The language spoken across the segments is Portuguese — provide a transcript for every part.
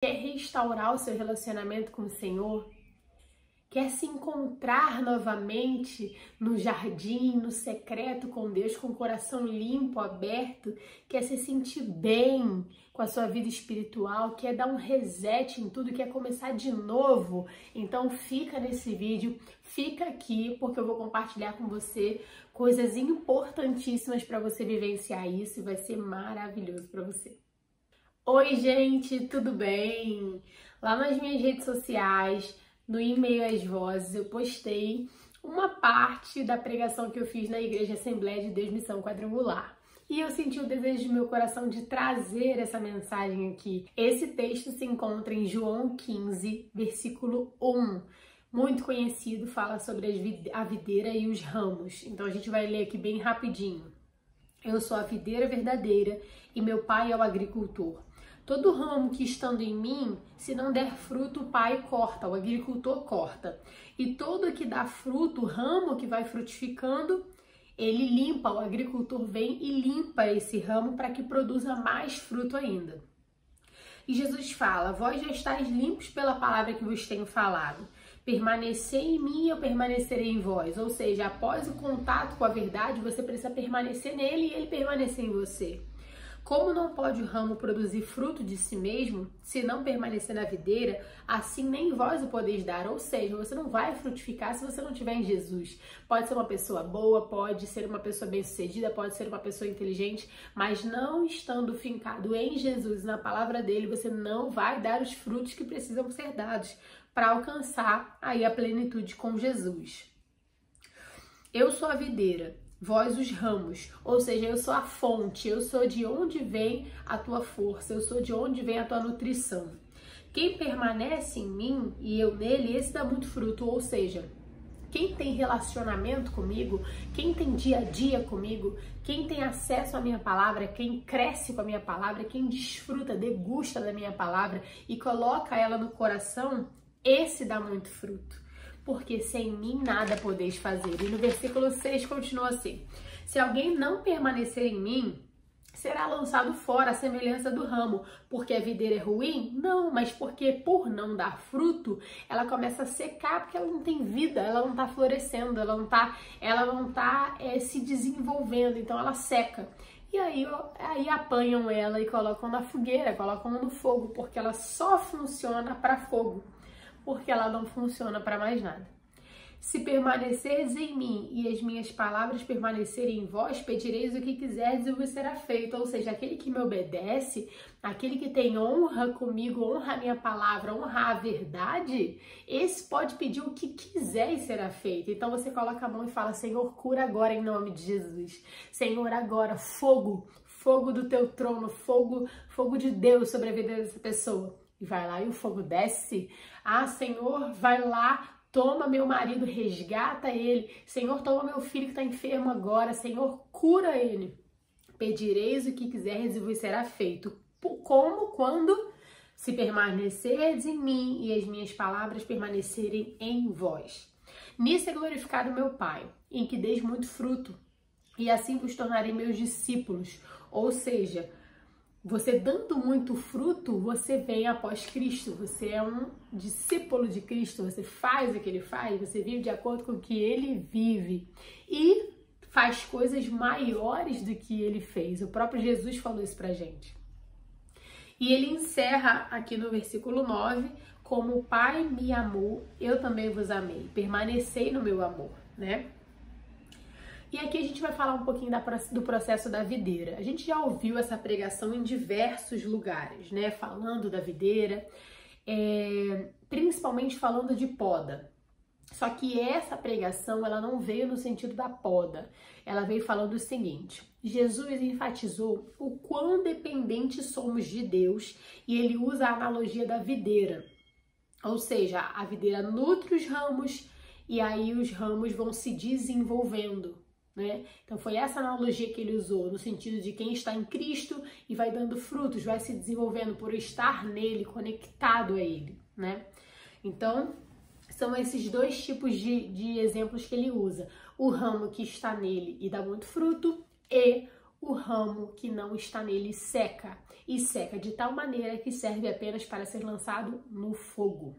Quer restaurar o seu relacionamento com o Senhor? Quer se encontrar novamente no jardim, no secreto com Deus, com o coração limpo, aberto? Quer se sentir bem com a sua vida espiritual? Quer dar um reset em tudo? Quer começar de novo? Então fica nesse vídeo, fica aqui, porque eu vou compartilhar com você coisas importantíssimas para você vivenciar isso e vai ser maravilhoso para você. Oi, gente, tudo bem? Lá nas minhas redes sociais, no e-mail às vozes, eu postei uma parte da pregação que eu fiz na Igreja Assembleia de Deus Missão Quadrangular. E eu senti o desejo do meu coração de trazer essa mensagem aqui. Esse texto se encontra em João 15, versículo 1. Muito conhecido, fala sobre a videira e os ramos. Então a gente vai ler aqui bem rapidinho. Eu sou a videira verdadeira e meu pai é o agricultor. Todo ramo que estando em mim, se não der fruto, o pai corta, o agricultor corta. E todo que dá fruto, o ramo que vai frutificando, ele limpa, o agricultor vem e limpa esse ramo para que produza mais fruto ainda. E Jesus fala, vós já estáis limpos pela palavra que vos tenho falado. Permanecei em mim e eu permanecerei em vós. Ou seja, após o contato com a verdade, você precisa permanecer nele e ele permanecer em você. Como não pode o ramo produzir fruto de si mesmo, se não permanecer na videira, assim nem vós o podeis dar. Ou seja, você não vai frutificar se você não estiver em Jesus. Pode ser uma pessoa boa, pode ser uma pessoa bem-sucedida, pode ser uma pessoa inteligente, mas não estando fincado em Jesus, na palavra dele, você não vai dar os frutos que precisam ser dados para alcançar aí a plenitude com Jesus. Eu sou a videira, vós os ramos, ou seja, eu sou a fonte, eu sou de onde vem a tua força, eu sou de onde vem a tua nutrição. Quem permanece em mim e eu nele, esse dá muito fruto, ou seja, quem tem relacionamento comigo, quem tem dia a dia comigo, quem tem acesso à minha palavra, quem cresce com a minha palavra, quem desfruta, degusta da minha palavra e coloca ela no coração, esse dá muito fruto. Porque sem mim nada podeis fazer. E no versículo 6 continua assim, se alguém não permanecer em mim, será lançado fora a semelhança do ramo. Porque a videira é ruim? Não, mas porque por não dar fruto, ela começa a secar, porque ela não tem vida, ela não está florescendo, ela não tá se desenvolvendo, então ela seca. E aí apanham ela e colocam na fogueira, colocam no fogo, porque ela só funciona para fogo. Porque ela não funciona para mais nada. Se permaneceres em mim e as minhas palavras permanecerem em vós, pedireis o que quiserdes e vos será feito. Ou seja, aquele que me obedece, aquele que tem honra comigo, honra a minha palavra, honra a verdade, esse pode pedir o que quiser e será feito. Então você coloca a mão e fala, Senhor, cura agora em nome de Jesus. Senhor, agora, fogo do teu trono, fogo de Deus sobre a vida dessa pessoa. E vai lá e o fogo desce. Ah, Senhor, vai lá, toma meu marido, resgata ele. Senhor, toma meu filho que está enfermo agora. Senhor, cura ele. Pedireis o que quiseres e vos será feito. Como? Quando? Se permanecerdes em mim e as minhas palavras permanecerem em vós. Nisso é glorificado meu Pai, em que deis muito fruto. E assim vos tornarei meus discípulos. Ou seja, você dando muito fruto, você vem após Cristo, você é um discípulo de Cristo, você faz o que ele faz, você vive de acordo com o que ele vive e faz coisas maiores do que ele fez. O próprio Jesus falou isso pra gente. E ele encerra aqui no versículo 9, como o Pai me amou, eu também vos amei, permanecei no meu amor, né? E aqui a gente vai falar um pouquinho do processo da videira. A gente já ouviu essa pregação em diversos lugares, né? Falando da videira, principalmente falando de poda. Só que essa pregação, ela não veio no sentido da poda. Ela veio falando o seguinte, Jesus enfatizou o quão dependentes somos de Deus e ele usa a analogia da videira. Ou seja, a videira nutre os ramos e aí os ramos vão se desenvolvendo. Né? Então foi essa analogia que ele usou, no sentido de quem está em Cristo e vai dando frutos, vai se desenvolvendo por estar nele, conectado a ele, né? Então, são esses dois tipos de exemplos que ele usa. O ramo que está nele e dá muito fruto e o ramo que não está nele seca, e seca de tal maneira que serve apenas para ser lançado no fogo.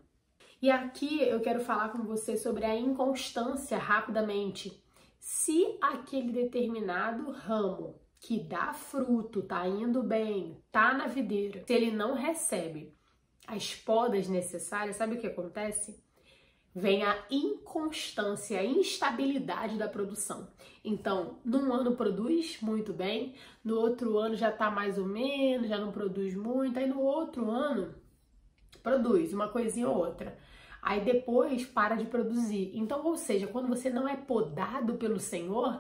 E aqui eu quero falar com você sobre a inconstância rapidamente. Se aquele determinado ramo que dá fruto, tá indo bem, tá na videira, se ele não recebe as podas necessárias, sabe o que acontece? Vem a inconstância, a instabilidade da produção. Então, num ano produz muito bem, no outro ano já tá mais ou menos, já não produz muito, aí no outro ano produz uma coisinha ou outra. Aí depois para de produzir. Então, ou seja, quando você não é podado pelo Senhor,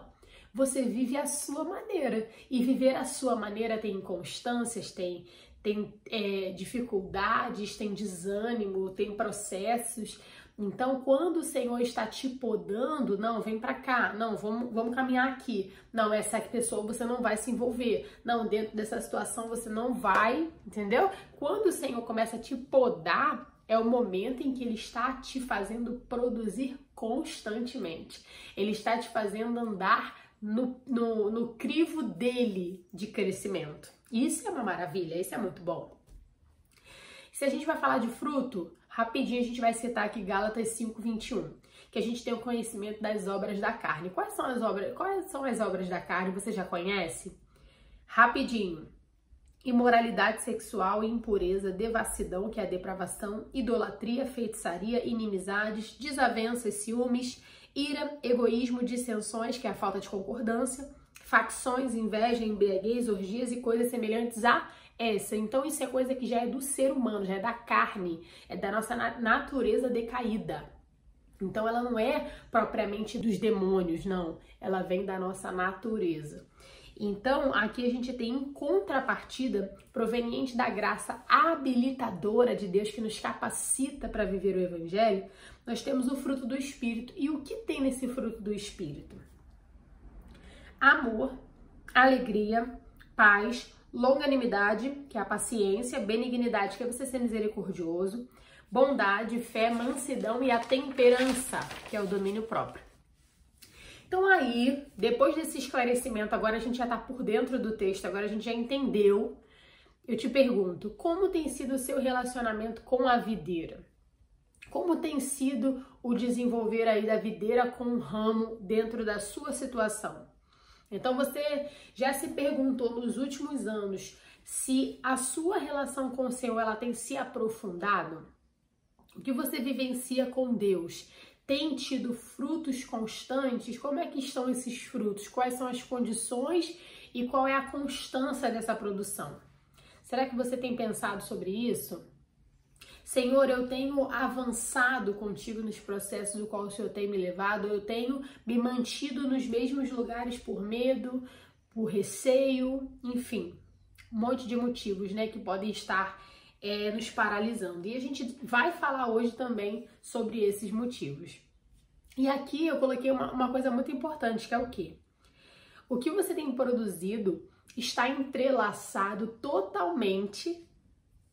você vive a sua maneira. E viver a sua maneira tem inconstâncias, tem dificuldades, tem desânimo, tem processos. Então, quando o Senhor está te podando, não, vem pra cá, não, vamos caminhar aqui. Não, essa pessoa você não vai se envolver. Não, dentro dessa situação você não vai, entendeu? Quando o Senhor começa a te podar, é o momento em que Ele está te fazendo produzir constantemente. Ele está te fazendo andar no crivo dele de crescimento. Isso é uma maravilha, isso é muito bom. Se a gente vai falar de fruto, rapidinho a gente vai citar aqui Gálatas 5:21, que a gente tem o conhecimento das obras da carne. Quais são as obras da carne? Você já conhece? Rapidinho. Imoralidade sexual, impureza, devassidão, que é a depravação, idolatria, feitiçaria, inimizades, desavenças, ciúmes, ira, egoísmo, dissensões, que é a falta de concordância, facções, inveja, embriaguez, orgias e coisas semelhantes a essa. Então isso é coisa que já é do ser humano, já é da carne, é da nossa natureza decaída. Então ela não é propriamente dos demônios, não. Ela vem da nossa natureza. Então, aqui a gente tem em contrapartida, proveniente da graça habilitadora de Deus que nos capacita para viver o Evangelho, nós temos o fruto do Espírito. E o que tem nesse fruto do Espírito? Amor, alegria, paz, longanimidade, que é a paciência, benignidade, que é você ser misericordioso, bondade, fé, mansidão e a temperança, que é o domínio próprio. Então aí, depois desse esclarecimento, agora a gente já está por dentro do texto, agora a gente já entendeu. Eu te pergunto, como tem sido o seu relacionamento com a videira? Como tem sido o desenvolver aí da videira com o ramo dentro da sua situação? Então você já se perguntou nos últimos anos se a sua relação com o Senhor ela tem se aprofundado? O que você vivencia com Deus? Tem tido frutos constantes? Como é que estão esses frutos? Quais são as condições e qual é a constância dessa produção? Será que você tem pensado sobre isso? Senhor, eu tenho avançado contigo nos processos do qual o Senhor tem me levado, eu tenho me mantido nos mesmos lugares por medo, por receio, enfim, um monte de motivos, né, que podem estar nos paralisando. E a gente vai falar hoje também sobre esses motivos. E aqui eu coloquei uma coisa muito importante, que é o quê? O que você tem produzido está entrelaçado totalmente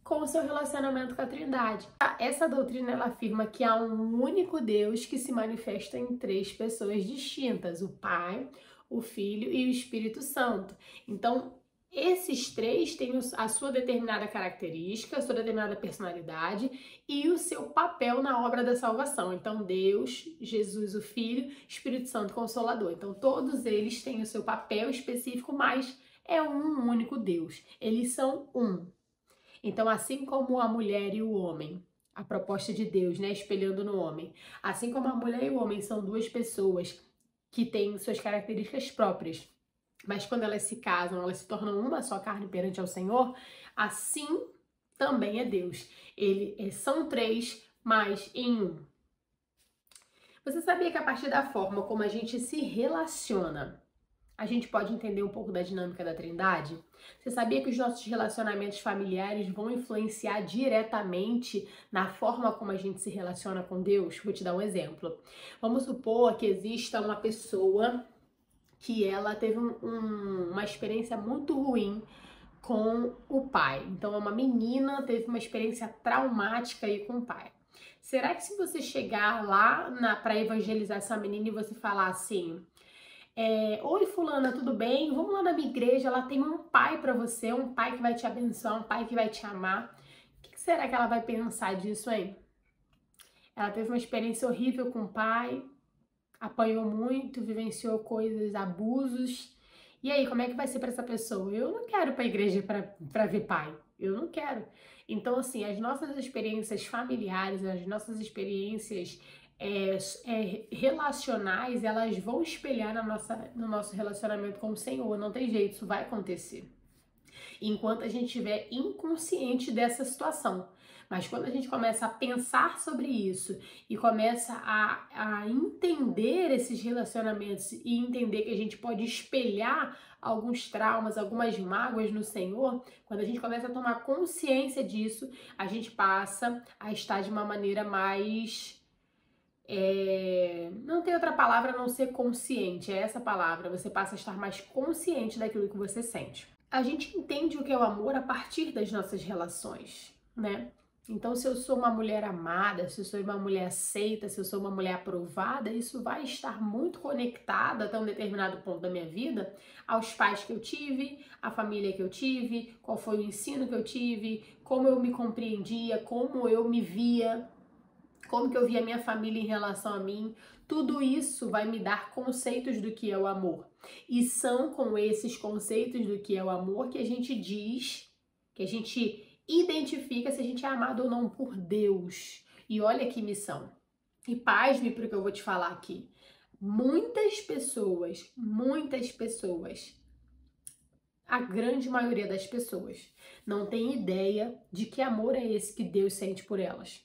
com o seu relacionamento com a Trindade. Essa doutrina ela afirma que há um único Deus que se manifesta em três pessoas distintas, o Pai, o Filho e o Espírito Santo. Então, esses três têm a sua determinada característica, a sua determinada personalidade e o seu papel na obra da salvação. Então, Deus, Jesus, o Filho, Espírito Santo Consolador. Então, todos eles têm o seu papel específico, mas é um único Deus. Eles são um. Então, assim como a mulher e o homem, a proposta de Deus, né, espelhando no homem, assim como a mulher e o homem são duas pessoas que têm suas características próprias, mas quando elas se casam, elas se tornam uma só carne perante ao Senhor, assim também é Deus. São três, mas em um. Você sabia que a partir da forma como a gente se relaciona, a gente pode entender um pouco da dinâmica da Trindade? Você sabia que os nossos relacionamentos familiares vão influenciar diretamente na forma como a gente se relaciona com Deus? Vou te dar um exemplo. Vamos supor que exista uma pessoa que ela teve uma experiência muito ruim com o pai. Então, uma menina teve uma experiência traumática aí com o pai. Será que se você chegar lá para evangelizar essa menina e você falar assim, Oi, fulana, tudo bem? Vamos lá na minha igreja, lá tem um pai para você, um pai que vai te abençoar, um pai que vai te amar. O que será que ela vai pensar disso, hein? Ela teve uma experiência horrível com o pai, apanhou muito, vivenciou coisas, abusos. E aí, como é que vai ser para essa pessoa? Eu não quero ir para a igreja para ver pai. Eu não quero. Então, assim, as nossas experiências familiares, as nossas experiências relacionais, elas vão espelhar no nosso relacionamento com o Senhor. Não tem jeito, isso vai acontecer. Enquanto a gente estiver inconsciente dessa situação. Mas quando a gente começa a pensar sobre isso e começa a entender esses relacionamentos e entender que a gente pode espelhar alguns traumas, algumas mágoas no Senhor, quando a gente começa a tomar consciência disso, a gente passa a estar de uma maneira mais... não tem outra palavra a não ser consciente, é essa palavra. Você passa a estar mais consciente daquilo que você sente. A gente entende o que é o amor a partir das nossas relações, né? Então, se eu sou uma mulher amada, se eu sou uma mulher aceita, se eu sou uma mulher aprovada, isso vai estar muito conectado até um determinado ponto da minha vida aos pais que eu tive, à família que eu tive, qual foi o ensino que eu tive, como eu me compreendia, como eu me via, como que eu via a minha família em relação a mim. Tudo isso vai me dar conceitos do que é o amor. E são com esses conceitos do que é o amor que a gente diz, que a gente identifica se a gente é amado ou não por Deus. E olha que missão. E pasme para o que eu vou te falar aqui. Muitas pessoas, a grande maioria das pessoas, não tem ideia de que amor é esse que Deus sente por elas.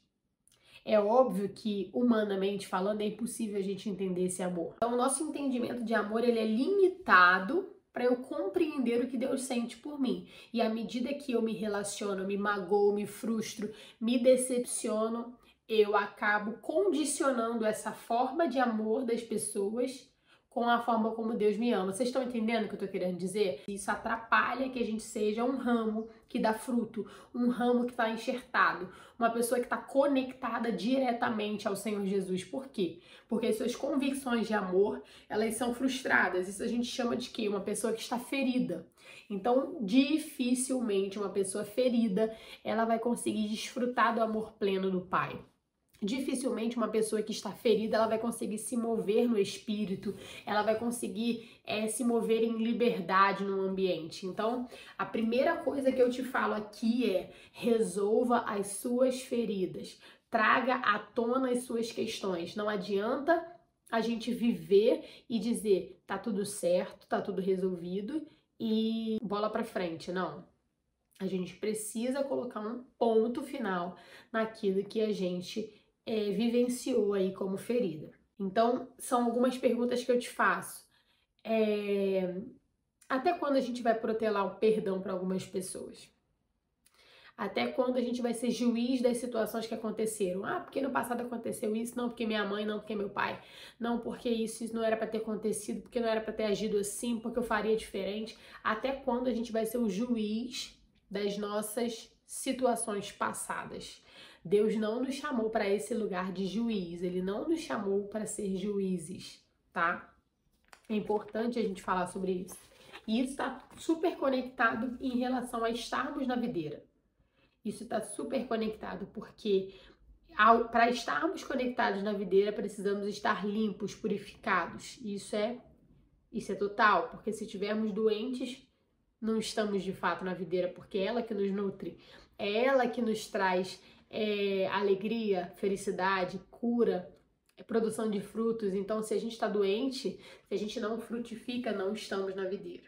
É óbvio que, humanamente falando, é impossível a gente entender esse amor. Então, o nosso entendimento de amor, ele é limitado para eu compreender o que Deus sente por mim. E à medida que eu me relaciono, me magoo, me frustro, me decepciono, eu acabo condicionando essa forma de amor das pessoas com a forma como Deus me ama. Vocês estão entendendo o que eu tô querendo dizer? Isso atrapalha que a gente seja um ramo que dá fruto, um ramo que está enxertado, uma pessoa que está conectada diretamente ao Senhor Jesus. Por quê? Porque as suas convicções de amor, elas são frustradas. Isso a gente chama de quê? Uma pessoa que está ferida. Então, dificilmente uma pessoa ferida, ela vai conseguir desfrutar do amor pleno do Pai. Dificilmente uma pessoa que está ferida, ela vai conseguir se mover no espírito, ela vai conseguir se mover em liberdade no ambiente. Então, a primeira coisa que eu te falo aqui é: resolva as suas feridas, traga à tona as suas questões. Não adianta a gente viver e dizer tá tudo certo, tá tudo resolvido e bola pra frente. Não. A gente precisa colocar um ponto final naquilo que a gente vivenciou aí como ferida. Então, são algumas perguntas que eu te faço. Até quando a gente vai protelar o perdão para algumas pessoas? Até quando a gente vai ser juiz das situações que aconteceram? Ah, porque no passado aconteceu isso, não porque minha mãe, não porque meu pai, não porque isso não era para ter acontecido, porque não era para ter agido assim, porque eu faria diferente. Até quando a gente vai ser o juiz das nossas situações passadas? Deus não nos chamou para esse lugar de juiz, Ele não nos chamou para ser juízes, tá? É importante a gente falar sobre isso. E isso está super conectado em relação a estarmos na videira. Isso está super conectado, porque para estarmos conectados na videira, precisamos estar limpos, purificados. Isso é total, porque se estivermos doentes, não estamos de fato na videira, porque é ela que nos nutre, é ela que nos traz alegria, felicidade, cura, produção de frutos. Então, se a gente está doente, se a gente não frutifica, não estamos na videira.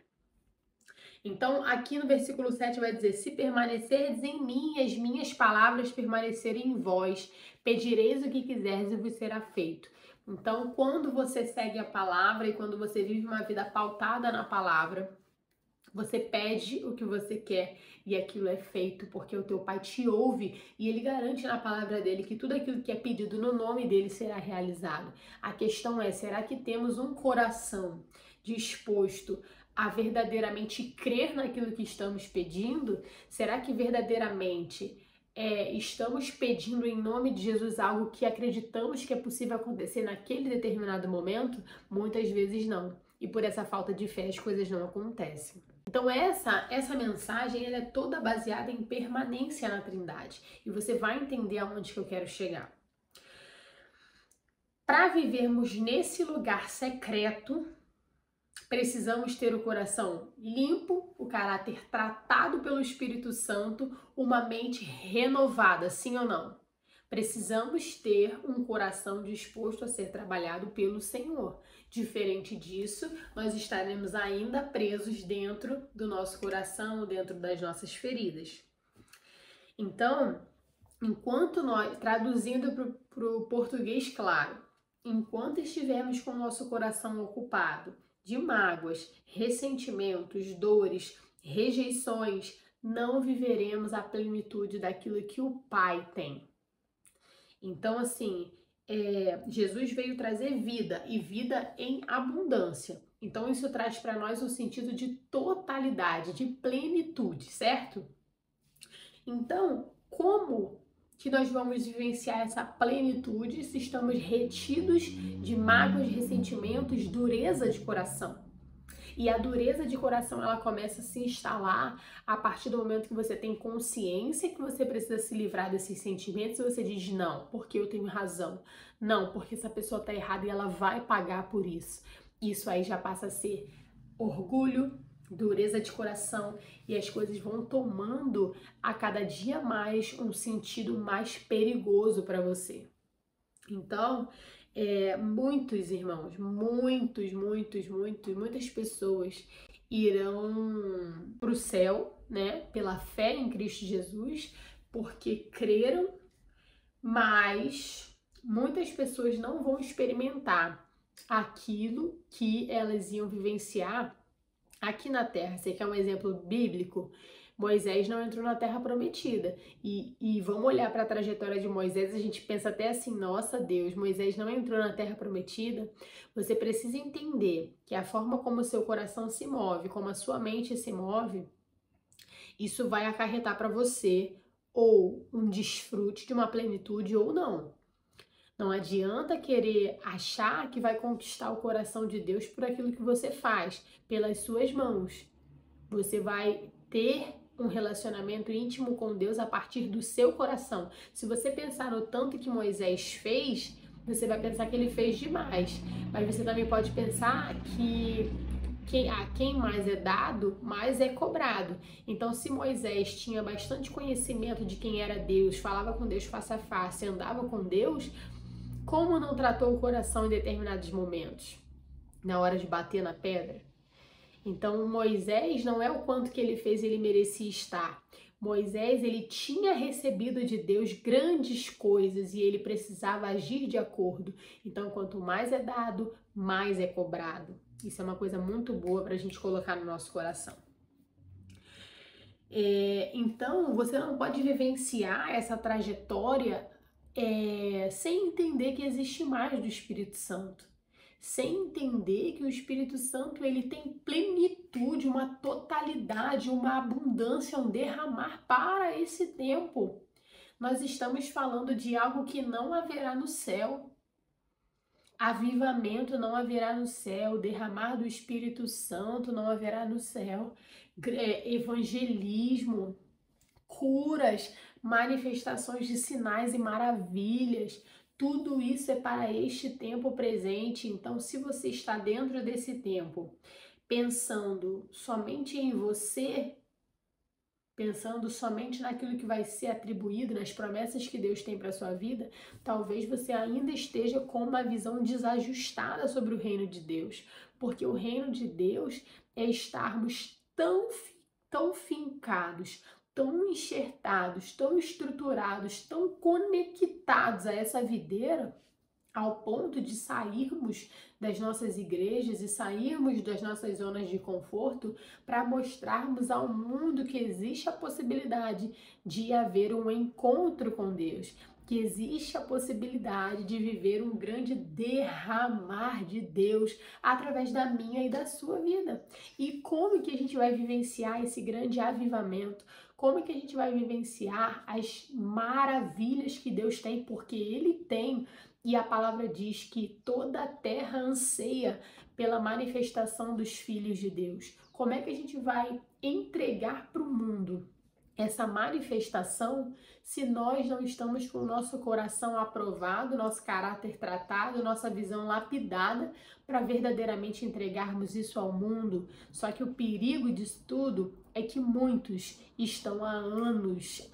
Então, aqui no versículo 7 vai dizer: se permanecerdes em mim, as minhas palavras permanecerem em vós, pedireis o que quiserdes e vos será feito. Então, quando você segue a palavra e quando você vive uma vida pautada na palavra, você pede o que você quer e aquilo é feito, porque o teu Pai te ouve e Ele garante na palavra dele que tudo aquilo que é pedido no nome dele será realizado. A questão é: será que temos um coração disposto a verdadeiramente crer naquilo que estamos pedindo? Será que verdadeiramente estamos pedindo em nome de Jesus algo que acreditamos que é possível acontecer naquele determinado momento? Muitas vezes não. e por essa falta de fé as coisas não acontecem. Então essa mensagem ela é toda baseada em permanência na Trindade e você vai entender aonde que eu quero chegar. Para vivermos nesse lugar secreto, precisamos ter o coração limpo, o caráter tratado pelo Espírito Santo, uma mente renovada, sim ou não? Precisamos ter um coração disposto a ser trabalhado pelo Senhor. Diferente disso, nós estaremos ainda presos dentro do nosso coração, dentro das nossas feridas. Então, enquanto nós, traduzindo para o português claro, enquanto estivermos com o nosso coração ocupado de mágoas, ressentimentos, dores, rejeições, não viveremos a plenitude daquilo que o Pai tem. Então, assim, Jesus veio trazer vida e vida em abundância. Então, isso traz para nós um sentido de totalidade, de plenitude, certo? Então, como que nós vamos vivenciar essa plenitude se estamos retidos de mágoas, ressentimentos, dureza de coração? E a dureza de coração, ela começa a se instalar a partir do momento que você tem consciência que você precisa se livrar desses sentimentos e você diz não, porque eu tenho razão. Não, porque essa pessoa tá errada e ela vai pagar por isso. Isso aí já passa a ser orgulho, dureza de coração e as coisas vão tomando a cada dia mais um sentido mais perigoso para você. Então, muitos irmãos, muitas pessoas irão para o céu, né, pela fé em Cristo Jesus, porque creram, mas muitas pessoas não vão experimentar aquilo que elas iam vivenciar aqui na Terra. Você quer um exemplo bíblico? Moisés não entrou na Terra Prometida. E vamos olhar para a trajetória de Moisés, a gente pensa até assim, nossa Deus, Moisés não entrou na Terra Prometida. Você precisa entender que a forma como o seu coração se move, como a sua mente se move, isso vai acarretar para você ou um desfrute de uma plenitude ou não. Não adianta querer achar que vai conquistar o coração de Deus por aquilo que você faz, pelas suas mãos. Você vai ter um relacionamento íntimo com Deus a partir do seu coração. Se você pensar no tanto que Moisés fez, você vai pensar que ele fez demais. Mas você também pode pensar que quem mais é dado, mais é cobrado. Então, se Moisés tinha bastante conhecimento de quem era Deus, falava com Deus face a face, andava com Deus, como não tratou o coração em determinados momentos? Na hora de bater na pedra? Então, Moisés não é o quanto que ele fez, ele merecia estar. Moisés, ele tinha recebido de Deus grandes coisas e ele precisava agir de acordo. Então, quanto mais é dado, mais é cobrado. Isso é uma coisa muito boa para a gente colocar no nosso coração. Então, você não pode vivenciar essa trajetória sem entender que existe mais do Espírito Santo. Sem entender que o Espírito Santo ele tem plenitude, uma totalidade, uma abundância, um derramar para esse tempo. Nós estamos falando de algo que não haverá no céu. Avivamento não haverá no céu, derramar do Espírito Santo não haverá no céu, evangelismo, curas, manifestações de sinais e maravilhas, tudo isso é para este tempo presente. Então, se você está dentro desse tempo, pensando somente em você, pensando somente naquilo que vai ser atribuído, nas promessas que Deus tem para a sua vida, talvez você ainda esteja com uma visão desajustada sobre o reino de Deus, porque o reino de Deus é estarmos tão fincados, tão enxertados, tão estruturados, tão conectados a essa videira, ao ponto de sairmos das nossas igrejas e sairmos das nossas zonas de conforto para mostrarmos ao mundo que existe a possibilidade de haver um encontro com Deus, que existe a possibilidade de viver um grande derramar de Deus através da minha e da sua vida. E como que a gente vai vivenciar esse grande avivamento? Como é que a gente vai vivenciar as maravilhas que Deus tem? Porque Ele tem, e a palavra diz que toda a terra anseia pela manifestação dos filhos de Deus. Como é que a gente vai entregar para o mundo essa manifestação se nós não estamos com o nosso coração aprovado, nosso caráter tratado, nossa visão lapidada para verdadeiramente entregarmos isso ao mundo? Só que o perigo disso tudo é que muitos estão há anos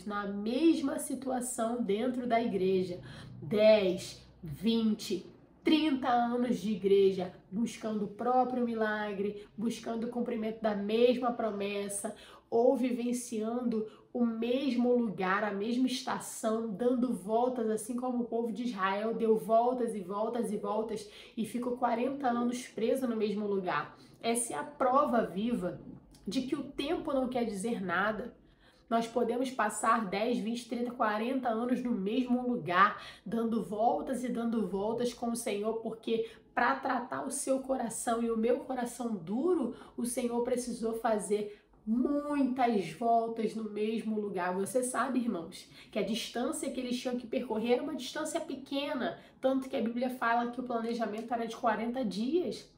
na mesma situação dentro da igreja. 10, 20, 30 anos de igreja, buscando o próprio milagre, buscando o cumprimento da mesma promessa, ou vivenciando o mesmo lugar, a mesma estação, dando voltas, assim como o povo de Israel deu voltas e voltas e voltas e ficou 40 anos preso no mesmo lugar. Essa é a prova viva de que o tempo não quer dizer nada. Nós podemos passar 10, 20, 30, 40 anos no mesmo lugar, dando voltas e dando voltas com o Senhor, porque para tratar o seu coração e o meu coração duro, o Senhor precisou fazer muitas voltas no mesmo lugar. Você sabe, irmãos, que a distância que eles tinham que percorrer era uma distância pequena, tanto que a Bíblia fala que o planejamento era de 40 dias.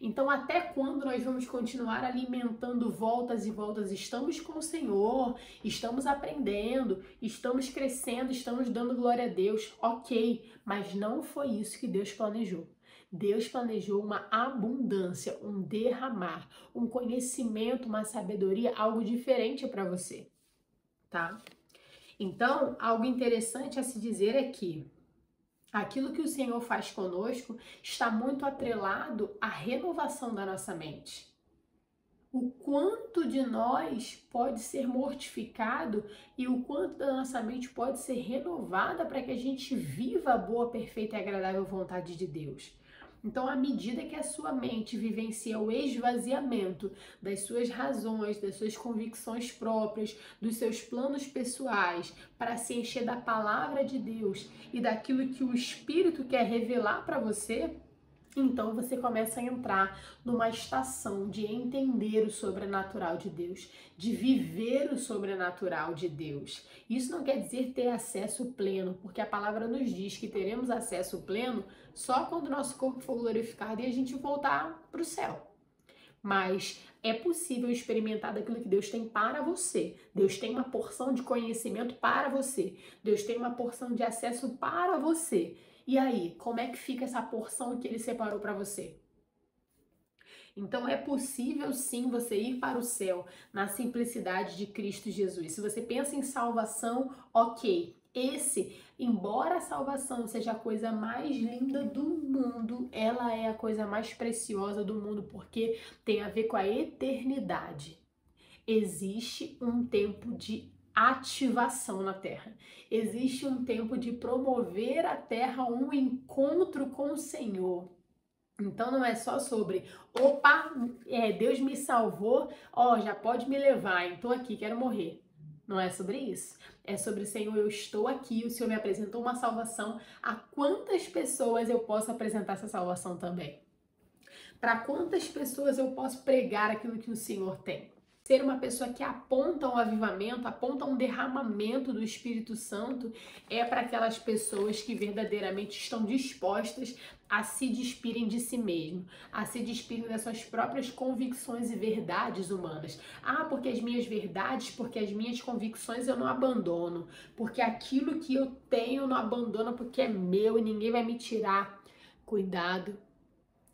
Então, até quando nós vamos continuar alimentando voltas e voltas? Estamos com o Senhor, estamos aprendendo, estamos crescendo, estamos dando glória a Deus, ok, mas não foi isso que Deus planejou. Deus planejou uma abundância, um derramar, um conhecimento, uma sabedoria, algo diferente para você, tá? Então, algo interessante a se dizer é que aquilo que o Senhor faz conosco está muito atrelado à renovação da nossa mente. O quanto de nós pode ser mortificado e o quanto da nossa mente pode ser renovada para que a gente viva a boa, perfeita e agradável vontade de Deus. Então, à medida que a sua mente vivencia o esvaziamento das suas razões, das suas convicções próprias, dos seus planos pessoais, para se encher da palavra de Deus e daquilo que o Espírito quer revelar para você, então você começa a entrar numa estação de entender o sobrenatural de Deus, de viver o sobrenatural de Deus. Isso não quer dizer ter acesso pleno, porque a palavra nos diz que teremos acesso pleno só quando o nosso corpo for glorificado e a gente voltar para o céu. Mas é possível experimentar daquilo que Deus tem para você. Deus tem uma porção de conhecimento para você. Deus tem uma porção de acesso para você. E aí, como é que fica essa porção que Ele separou para você? Então é possível sim você ir para o céu na simplicidade de Cristo Jesus. Se você pensa em salvação, ok. Embora a salvação seja a coisa mais linda do mundo, ela é a coisa mais preciosa do mundo, porque tem a ver com a eternidade. Existe um tempo de ativação na Terra. Existe um tempo de promover a Terra um encontro com o Senhor. Então não é só sobre, opa, Deus me salvou, já pode me levar, estou aqui, quero morrer. Não é sobre isso. É sobre, Senhor, eu estou aqui, o Senhor me apresentou uma salvação. A quantas pessoas eu posso apresentar essa salvação também? Para quantas pessoas eu posso pregar aquilo que o Senhor tem? Ser uma pessoa que aponta um avivamento, aponta um derramamento do Espírito Santo, é para aquelas pessoas que verdadeiramente estão dispostas a se despirem de si mesmo, a se despirem das suas próprias convicções e verdades humanas. Porque as minhas verdades, porque as minhas convicções eu não abandono, porque aquilo que eu tenho eu não abandono porque é meu e ninguém vai me tirar. Cuidado.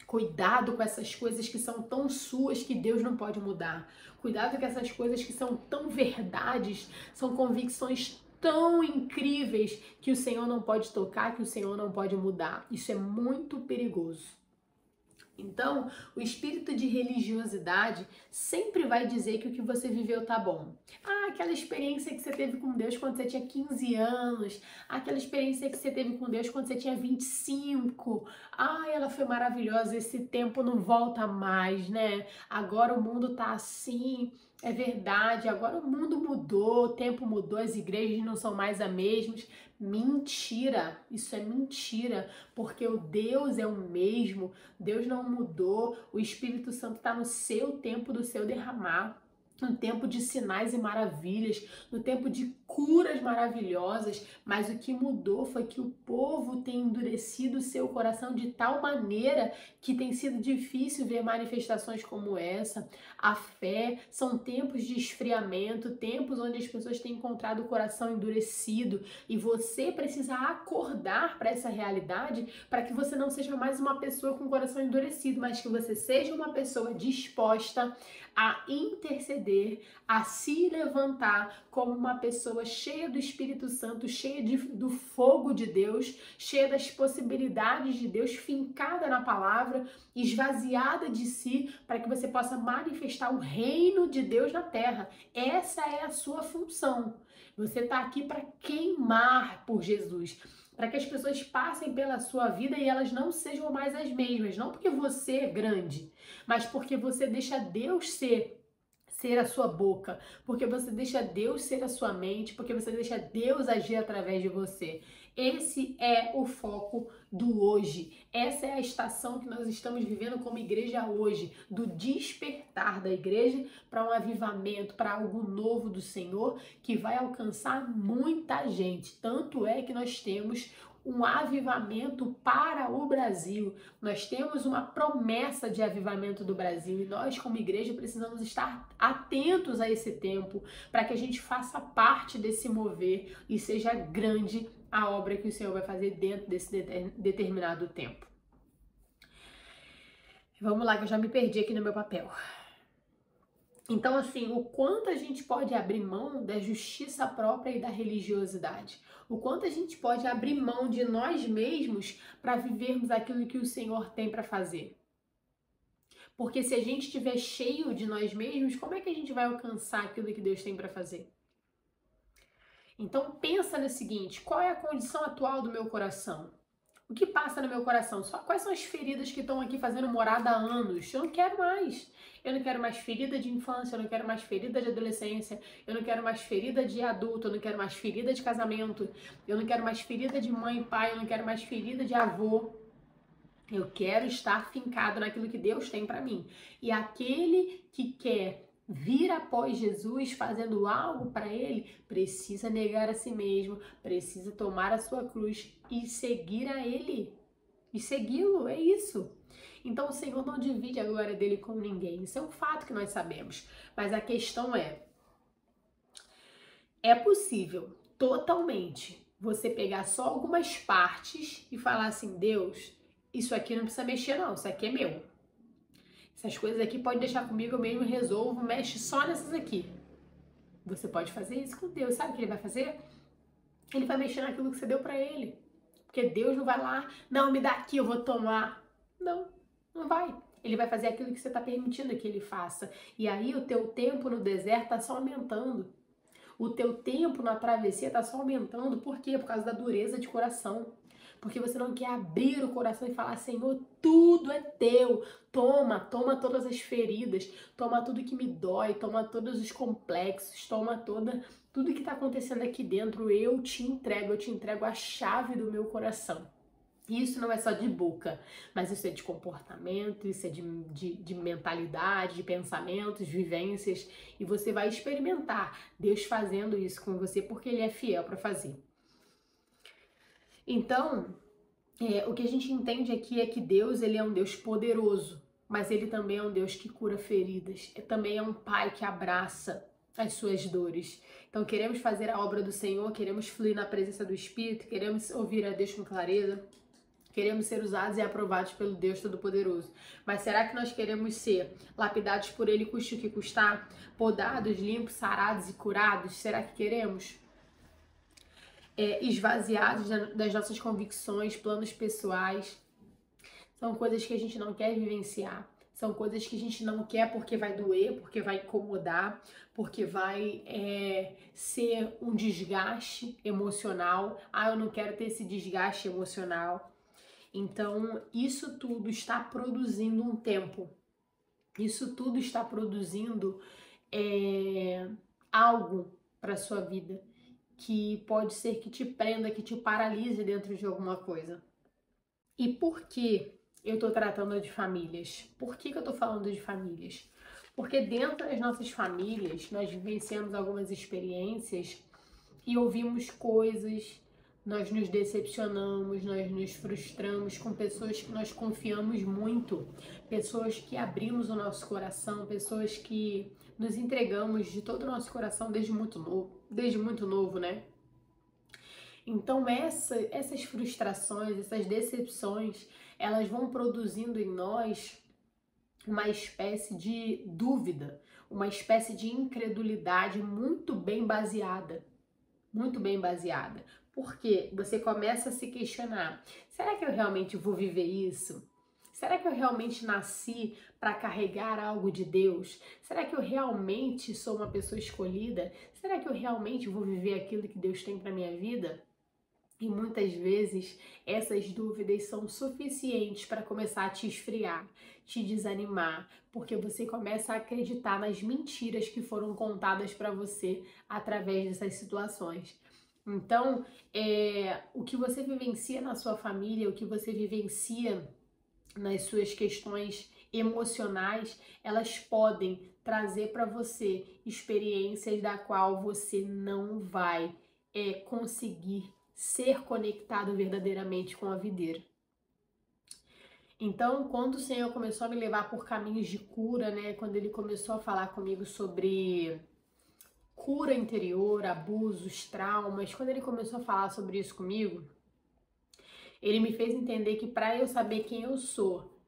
Cuidado com essas coisas que são tão suas que Deus não pode mudar. Cuidado com essas coisas que são tão verdades, são convicções tão incríveis que o Senhor não pode tocar, que o Senhor não pode mudar. Isso é muito perigoso. Então, o espírito de religiosidade sempre vai dizer que o que você viveu tá bom. Aquela experiência que você teve com Deus quando você tinha 15 anos, aquela experiência que você teve com Deus quando você tinha 25. Ela foi maravilhosa, esse tempo não volta mais, né? Agora o mundo tá assim, é verdade, agora o mundo mudou, o tempo mudou, as igrejas não são mais as mesmas. Mentira, isso é mentira, porque o Deus é o mesmo, Deus não mudou, o Espírito Santo está no seu tempo do seu derramar. no tempo de sinais e maravilhas, no tempo de curas maravilhosas, mas o que mudou foi que o povo tem endurecido o seu coração de tal maneira que tem sido difícil ver manifestações como essa. A fé são tempos de esfriamento, tempos onde as pessoas têm encontrado o coração endurecido, e você precisa acordar para essa realidade para que você não seja mais uma pessoa com o coração endurecido, mas que você seja uma pessoa disposta a interceder, a se levantar como uma pessoa cheia do Espírito Santo, cheia do fogo de Deus, cheia das possibilidades de Deus, fincada na palavra, esvaziada de si, para que você possa manifestar o reino de Deus na terra. Essa é a sua função. Você está aqui para queimar por Jesus, para que as pessoas passem pela sua vida e elas não sejam mais as mesmas, não porque você é grande, mas porque você deixa Deus ser a sua boca, porque você deixa Deus ser a sua mente, porque você deixa Deus agir através de você. Esse é o foco do hoje. Essa é a estação que nós estamos vivendo como igreja hoje, do despertar da igreja para um avivamento, para algo novo do Senhor que vai alcançar muita gente. Tanto é que nós temos um avivamento para o Brasil. Nós temos uma promessa de avivamento do Brasil e nós, como igreja, precisamos estar atentos a esse tempo para que a gente faça parte desse mover e seja grande a obra que o Senhor vai fazer dentro desse determinado tempo. Vamos lá, que eu já me perdi aqui no meu papel. Então, assim, o quanto a gente pode abrir mão da justiça própria e da religiosidade. O quanto a gente pode abrir mão de nós mesmos para vivermos aquilo que o Senhor tem para fazer. Porque se a gente estiver cheio de nós mesmos, como é que a gente vai alcançar aquilo que Deus tem para fazer? Então pensa no seguinte, qual é a condição atual do meu coração? O que passa no meu coração? Quais são as feridas que estão aqui fazendo morada há anos? Eu não quero mais. Eu não quero mais ferida de infância, eu não quero mais ferida de adolescência, eu não quero mais ferida de adulto, eu não quero mais ferida de casamento, eu não quero mais ferida de mãe e pai, eu não quero mais ferida de avô. Eu quero estar fincado naquilo que Deus tem para mim. E aquele que quer vir após Jesus fazendo algo para ele, precisa negar a si mesmo, precisa tomar a sua cruz e seguir a ele. E segui-lo, é isso. Então o Senhor não divide a glória dele com ninguém. Isso é um fato que nós sabemos. Mas a questão é possível totalmente você pegar só algumas partes e falar assim, Deus, isso aqui não precisa mexer não, isso aqui é meu. Essas coisas aqui pode deixar comigo, eu mesmo resolvo, mexe só nessas aqui. Você pode fazer isso com Deus, sabe o que ele vai fazer? Ele vai mexer naquilo que você deu pra ele. Porque Deus não vai lá, não, me dá aqui, eu vou tomar. Não, não vai. Ele vai fazer aquilo que você está permitindo que ele faça. E aí o teu tempo no deserto está só aumentando. O teu tempo na travessia está só aumentando. Por quê? Por causa da dureza de coração. Porque você não quer abrir o coração e falar, Senhor, tudo é teu. Toma todas as feridas, toma tudo que me dói, toma todos os complexos, toma tudo que está acontecendo aqui dentro. Eu te entrego a chave do meu coração. Isso não é só de boca, mas isso é de comportamento, isso é de mentalidade, de pensamentos, vivências. E você vai experimentar Deus fazendo isso com você porque Ele é fiel para fazer. Então, o que a gente entende aqui é que Deus, ele é um Deus poderoso, mas ele também é um Deus que cura feridas. Também é um Pai que abraça as suas dores. Então, queremos fazer a obra do Senhor, queremos fluir na presença do Espírito, queremos ouvir a Deus com clareza, queremos ser usados e aprovados pelo Deus Todo-Poderoso. Mas será que nós queremos ser lapidados por Ele, custe o que custar? Podados, limpos, sarados e curados? Será que queremos? Esvaziados das nossas convicções, planos pessoais. São coisas que a gente não quer vivenciar. São coisas que a gente não quer porque vai doer, porque vai incomodar, porque vai ser um desgaste emocional. Ah, eu não quero ter esse desgaste emocional. Então, isso tudo está produzindo um tempo. Isso tudo está produzindo algo para a sua vida que pode ser que te prenda, que te paralise dentro de alguma coisa. E por que eu tô tratando de famílias? Por que eu tô falando de famílias? Porque dentro das nossas famílias, nós vivenciamos algumas experiências e ouvimos coisas, nós nos decepcionamos, nós nos frustramos com pessoas que nós confiamos muito, pessoas que abrimos o nosso coração, pessoas que nos entregamos de todo o nosso coração desde muito novo, né? Então essas frustrações, essas decepções, elas vão produzindo em nós uma espécie de dúvida, uma espécie de incredulidade muito bem baseada. Muito bem baseada. Porque você começa a se questionar: será que eu realmente vou viver isso? Será que eu realmente nasci para carregar algo de Deus? Será que eu realmente sou uma pessoa escolhida? Será que eu realmente vou viver aquilo que Deus tem para minha vida? E muitas vezes essas dúvidas são suficientes para começar a te esfriar, te desanimar, porque você começa a acreditar nas mentiras que foram contadas para você através dessas situações. Então, o que você vivencia na sua família, o que você vivencia nas suas questões emocionais, elas podem trazer para você experiências da qual você não vai conseguir ser conectado verdadeiramente com a videira. Então, quando o Senhor começou a me levar por caminhos de cura, né, quando Ele começou a falar comigo sobre cura interior, abusos, traumas, quando Ele começou a falar sobre isso comigo, Ele me fez entender que para eu saber quem eu sou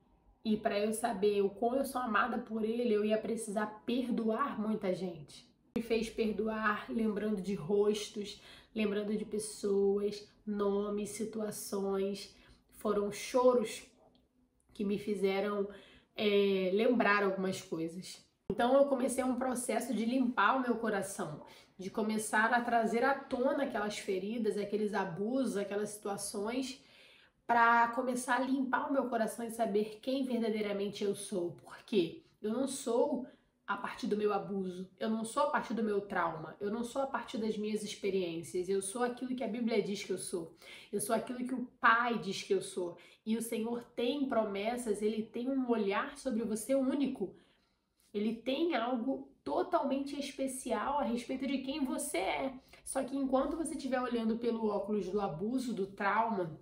e para eu saber o quão eu sou amada por Ele, eu ia precisar perdoar muita gente. Me fez perdoar lembrando de rostos, lembrando de pessoas, nomes, situações. Foram choros que me fizeram lembrar algumas coisas. Então eu comecei um processo de limpar o meu coração, de começar a trazer à tona aquelas feridas, aqueles abusos, aquelas situações, para começar a limpar o meu coração e saber quem verdadeiramente eu sou. Porque eu não sou a partir do meu abuso, eu não sou a partir do meu trauma, eu não sou a partir das minhas experiências, eu sou aquilo que a Bíblia diz que eu sou aquilo que o Pai diz que eu sou. E o Senhor tem promessas, Ele tem um olhar sobre você único, Ele tem algo totalmente especial a respeito de quem você é. Só que enquanto você estiver olhando pelo óculos do abuso, do trauma,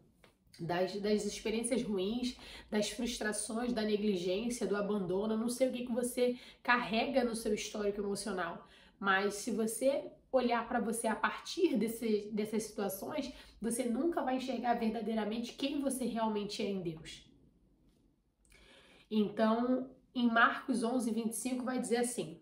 das experiências ruins, das frustrações, da negligência, do abandono, não sei o que você carrega no seu histórico emocional, mas se você olhar para você a partir dessas situações, você nunca vai enxergar verdadeiramente quem você realmente é em Deus. Então, em Marcos 11:25 vai dizer assim: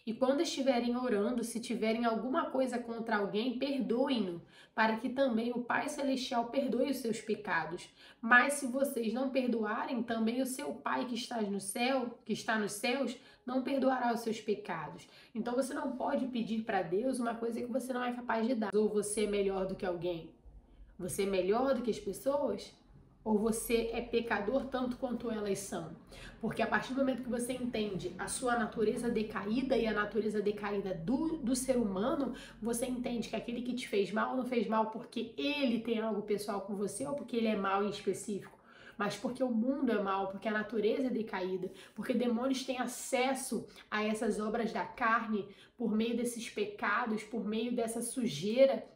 e quando estiverem orando, se tiverem alguma coisa contra alguém, perdoem-no, para que também o Pai Celestial perdoe os seus pecados. Mas se vocês não perdoarem, também o seu Pai que está no céu, que está nos céus, não perdoará os seus pecados. Então você não pode pedir para Deus uma coisa que você não é capaz de dar. Ou você é melhor do que alguém? Você é melhor do que as pessoas? Ou você é pecador tanto quanto elas são? Porque a partir do momento que você entende a sua natureza decaída e a natureza decaída do ser humano, você entende que aquele que te fez mal não fez mal porque ele tem algo pessoal com você ou porque ele é mal em específico, mas porque o mundo é mal, porque a natureza é decaída, porque demônios têm acesso a essas obras da carne por meio desses pecados, por meio dessa sujeira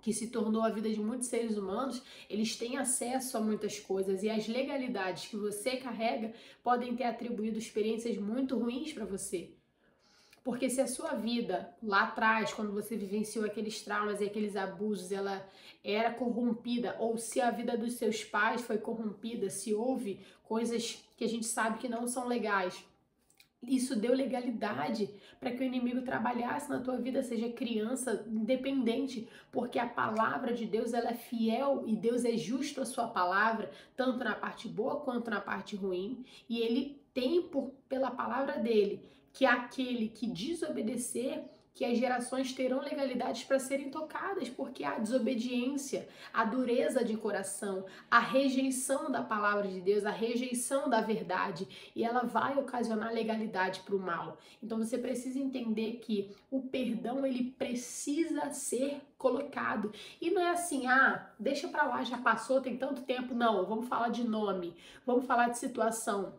que se tornou a vida de muitos seres humanos. Eles têm acesso a muitas coisas e as legalidades que você carrega podem ter atribuído experiências muito ruins para você. Porque se a sua vida lá atrás, quando você vivenciou aqueles traumas e aqueles abusos, ela era corrompida, ou se a vida dos seus pais foi corrompida, se houve coisas que a gente sabe que não são legais, isso deu legalidade para que o inimigo trabalhasse na tua vida, seja criança, independente, porque a palavra de Deus ela é fiel e Deus é justo a sua palavra, tanto na parte boa quanto na parte ruim, e ele tem pela palavra dele que aquele que desobedecer, que as gerações terão legalidades para serem tocadas, porque a desobediência, a dureza de coração, a rejeição da palavra de Deus, a rejeição da verdade, e ela vai ocasionar legalidade para o mal. Então você precisa entender que o perdão ele precisa ser colocado. E não é assim, deixa para lá, já passou, tem tanto tempo. Não, vamos falar de nome, vamos falar de situação.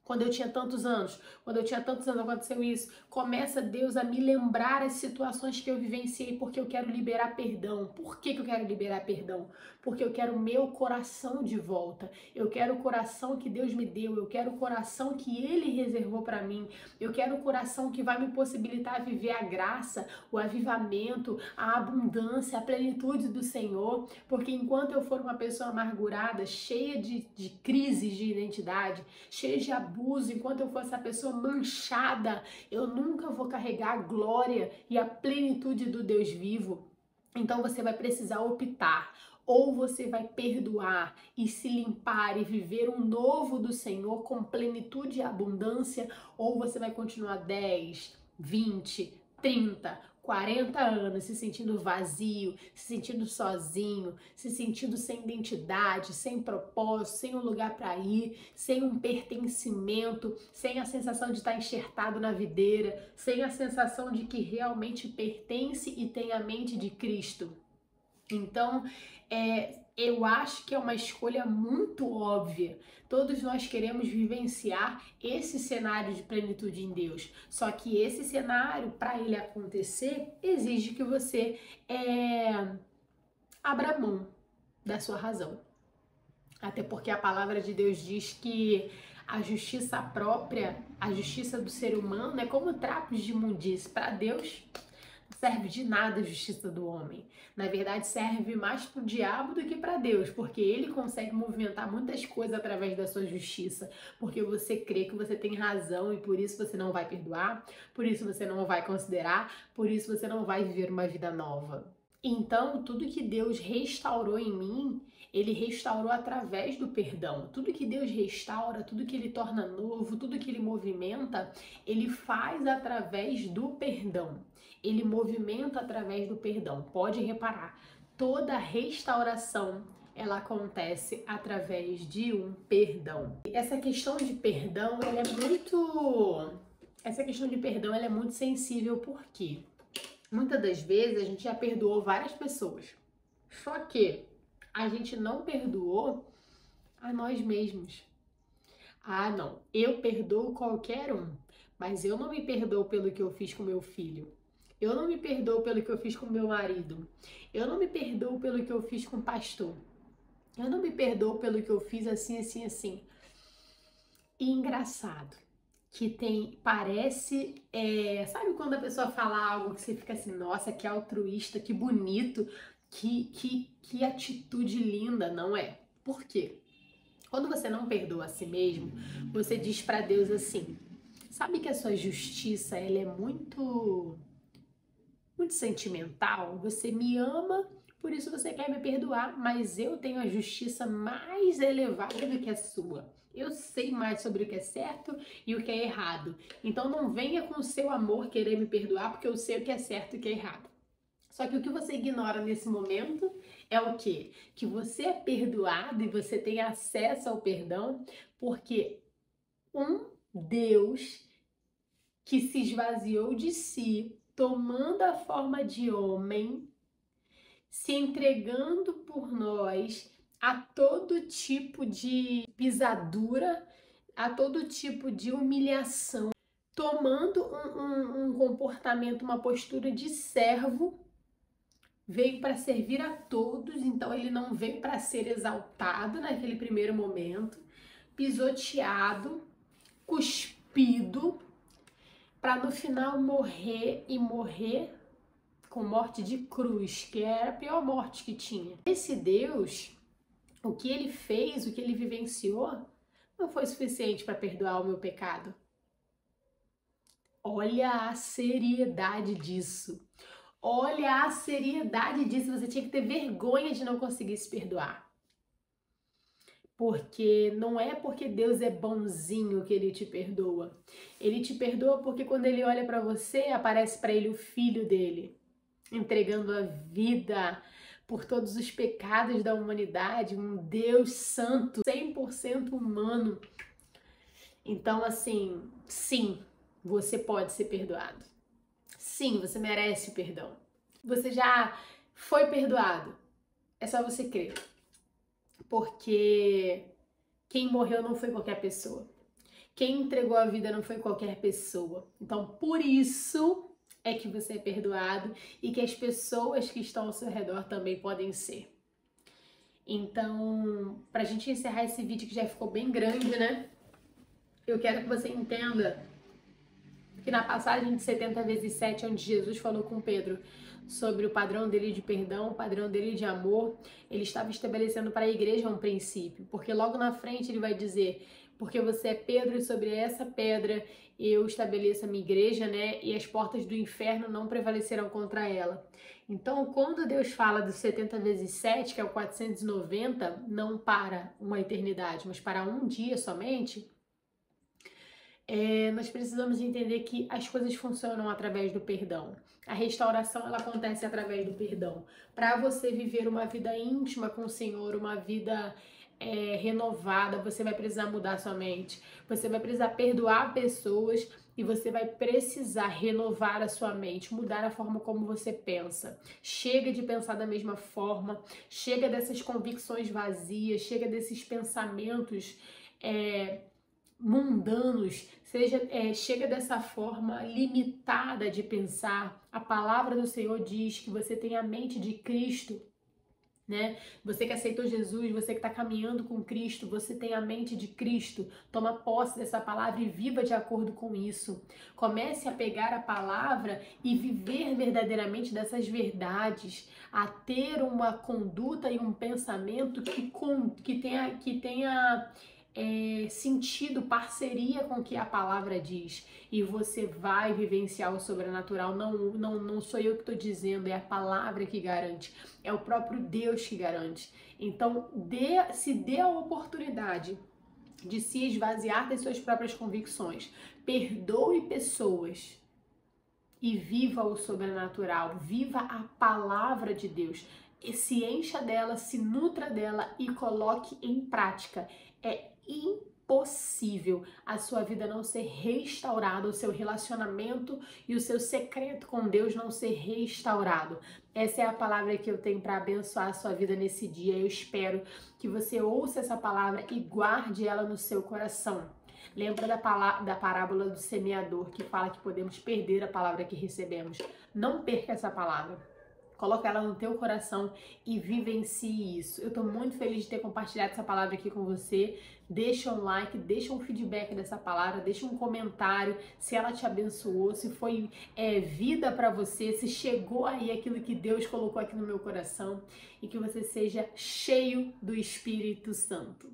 Quando eu tinha tantos anos, aconteceu isso. Começa Deus a me lembrar as situações que eu vivenciei, porque eu quero liberar perdão. Por que eu quero liberar perdão? Porque eu quero o meu coração de volta. Eu quero o coração que Deus me deu. Eu quero o coração que Ele reservou para mim. Eu quero o coração que vai me possibilitar viver a graça, o avivamento, a abundância, a plenitude do Senhor. Porque enquanto eu for uma pessoa amargurada, cheia de crises de identidade, cheia de abuso, enquanto eu for essa pessoa manchada, eu nunca vou carregar a glória e a plenitude do Deus vivo. Então você vai precisar optar. Ou você vai perdoar e se limpar e viver um novo do Senhor com plenitude e abundância, ou você vai continuar 10, 20, 30, 40 anos se sentindo vazio, se sentindo sozinho, se sentindo sem identidade, sem propósito, sem um lugar para ir, sem um pertencimento, sem a sensação de estar enxertado na videira, sem a sensação de que realmente pertence e tem a mente de Cristo. Então, eu acho que é uma escolha muito óbvia. Todos nós queremos vivenciar esse cenário de plenitude em Deus. Só que esse cenário, para ele acontecer, exige que você abra mão da sua razão. Até porque a palavra de Deus diz que a justiça própria, a justiça do ser humano é como trapos de imundície. Para Deus, não serve de nada a justiça do homem. Na verdade, serve mais para o diabo do que para Deus, porque ele consegue movimentar muitas coisas através da sua justiça, porque você crê que você tem razão e por isso você não vai perdoar, por isso você não vai considerar, por isso você não vai viver uma vida nova. Então, tudo que Deus restaurou em mim, Ele restaurou através do perdão. Tudo que Deus restaura, tudo que Ele torna novo, tudo que Ele movimenta, Ele faz através do perdão. Ele movimenta através do perdão. Pode reparar, toda restauração, ela acontece através de um perdão. Essa questão de perdão, ela é muito sensível, porque muitas das vezes a gente já perdoou várias pessoas, só que a gente não perdoou a nós mesmos. Ah, não, eu perdoo qualquer um, mas eu não me perdoo pelo que eu fiz com meu filho. Eu não me perdoo pelo que eu fiz com meu marido. Eu não me perdoo pelo que eu fiz com o pastor. Eu não me perdoo pelo que eu fiz assim, assim, assim. E engraçado que parece, sabe quando a pessoa fala algo que você fica assim, nossa, que altruísta, que bonito, que atitude linda, não é? Por quê? Quando você não perdoa a si mesmo, você diz para Deus assim, sabe que a sua justiça, ela é muito sentimental? Você me ama, por isso você quer me perdoar, mas eu tenho a justiça mais elevada do que a sua. Eu sei mais sobre o que é certo e o que é errado. Então não venha com o seu amor querer me perdoar, porque eu sei o que é certo e o que é errado. Só que o que você ignora nesse momento é o quê? Que você é perdoado e você tem acesso ao perdão, porque um Deus que se esvaziou de si, tomando a forma de homem, se entregando por nós a todo tipo de pisadura, a todo tipo de humilhação, tomando um comportamento, uma postura de servo, veio para servir a todos, então ele não veio para ser exaltado naquele primeiro momento, pisoteado, cuspido, para no final morrer e morrer com morte de cruz, que era a pior morte que tinha. Esse Deus, o que ele fez, o que ele vivenciou, não foi suficiente para perdoar o meu pecado. Olha a seriedade disso. Olha a seriedade disso. Você tinha que ter vergonha de não conseguir se perdoar. Porque não é porque Deus é bonzinho que Ele te perdoa. Ele te perdoa porque quando Ele olha para você, aparece para Ele o Filho dele, entregando a vida por todos os pecados da humanidade, um Deus santo, 100% humano. Então, assim, sim, você pode ser perdoado. Sim, você merece o perdão. Você já foi perdoado. É só você crer. Porque quem morreu não foi qualquer pessoa. Quem entregou a vida não foi qualquer pessoa. Então, por isso é que você é perdoado e que as pessoas que estão ao seu redor também podem ser. Então, pra gente encerrar esse vídeo que já ficou bem grande, né? Eu quero que você entenda que na passagem de 70 vezes 7, onde Jesus falou com Pedro sobre o padrão dele de perdão, o padrão dele de amor, ele estava estabelecendo para a igreja um princípio, porque logo na frente ele vai dizer: porque você é Pedro e sobre essa pedra eu estabeleço a minha igreja, né? E as portas do inferno não prevalecerão contra ela. Então, quando Deus fala dos 70 vezes 7, que é o 490, não para uma eternidade, mas para um dia somente, nós precisamos entender que as coisas funcionam através do perdão. A restauração, ela acontece através do perdão. Para você viver uma vida íntima com o Senhor, uma vida renovada, você vai precisar mudar sua mente. Você vai precisar perdoar pessoas e você vai precisar renovar a sua mente, mudar a forma como você pensa. Chega de pensar da mesma forma, chega dessas convicções vazias, chega desses pensamentos mundanos, chega dessa forma limitada de pensar. A palavra do Senhor diz que você tem a mente de Cristo, né? Você que aceitou Jesus, você que está caminhando com Cristo, você tem a mente de Cristo. Toma posse dessa palavra e viva de acordo com isso. Comece a pegar a palavra e viver verdadeiramente dessas verdades, a ter uma conduta e um pensamento que tenha sentido, parceria com o que a palavra diz, e você vai vivenciar o sobrenatural. Não sou eu que estou dizendo, é a palavra que garante, é o próprio Deus que garante. Então se dê a oportunidade de se esvaziar das suas próprias convicções, perdoe pessoas e viva o sobrenatural, viva a palavra de Deus, e se encha dela, se nutra dela e coloque em prática. É impossível a sua vida não ser restaurada, o seu relacionamento e o seu secreto com Deus não ser restaurado. Essa é a palavra que eu tenho para abençoar a sua vida nesse dia. Eu espero que você ouça essa palavra e guarde ela no seu coração. Lembra da parábola do semeador, que fala que podemos perder a palavra que recebemos. Não perca essa palavra. Coloca ela no teu coração e vivencie isso. Eu tô muito feliz de ter compartilhado essa palavra aqui com você. Deixa um like, deixa um feedback dessa palavra, deixa um comentário se ela te abençoou, se foi vida para você, se chegou aí aquilo que Deus colocou aqui no meu coração, e que você seja cheio do Espírito Santo.